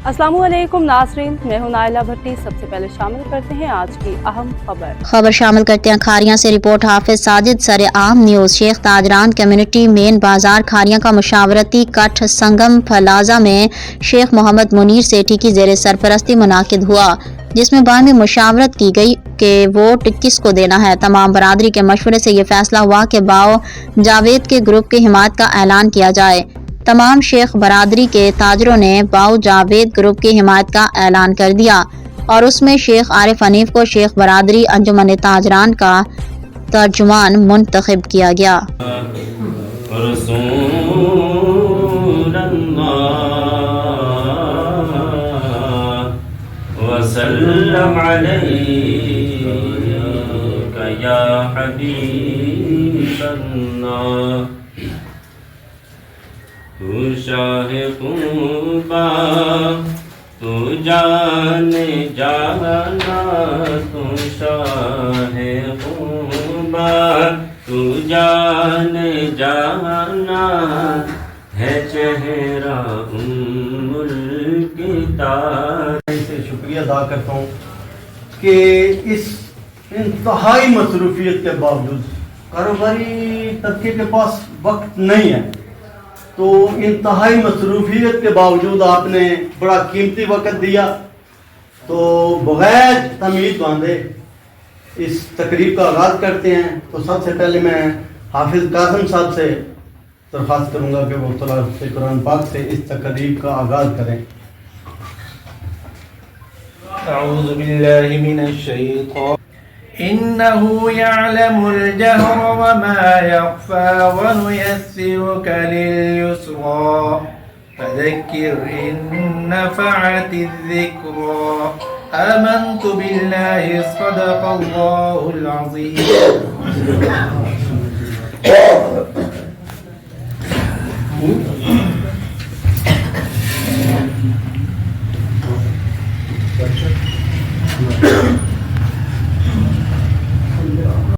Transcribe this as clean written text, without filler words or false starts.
अस्सलामु अलैकुम नाज़रीन, मैं हूं नाइला भट्टी। सबसे पहले शामिल करते हैं आज की अहम खबर शामिल करते हैं खारियां से रिपोर्ट। हाफिज साजिद सरे आम न्यूज़। शेख ताजरान कम्युनिटी मेन बाजार खारियां का मशावरती कठ संगम फलाजा में शेख मोहम्मद मुनीर सेठी की ज़ेर सरपरस्ती मुनाकिद हुआ, जिसमें बाहमी मुशावरत की गई कि वोट किसको देना है। तमाम बरादरी के मशवरे से ये फैसला हुआ कि बाओ जावेद के ग्रुप की हिमायत का ऐलान किया जाए। तमाम शेख बरादरी के ताजरों ने बाओ जावेद ग्रुप की हिमायत का ऐलान कर दिया और उसमें शेख आरिफ हनीफ को शेख बरादरी अंजुमन ताजरान का तर्जुमान मुंतखब किया गया। तू शाहे क़ुबा तू जाने जाना, तू शाहे क़ुबा तू जाने जाना, है चेहरा उम्मुल किताब। से शुक्रिया अदा करता हूँ कि इस इंतहाई मसरूफियत के बावजूद, कारोबारी तबके के पास वक्त नहीं है, तो इंतहाई मसरूफियत के बावजूद आपने बड़ा कीमती वक्त दिया। तो बगैर तमीज़ बांधे इस तकरीब का आगाज़ करते हैं। तो सबसे पहले मैं हाफिज़ कासिम साहब से दरख्वास्त करूँगा कि वो तिलावत कुरान पाक से इस तकरीब का आगाज़ करें। अऊज़ु बिल्लाहि मिनश शैतान इन्नहु यअलमुल जहरा वमा यख्फा वनुयस्सिरुका लिल-युस्रा फज़क्किर इन नफ़अतिज़ ज़िक्रा आमनतु बिल्लाहि सदक़ल्लाहुल अज़ीम।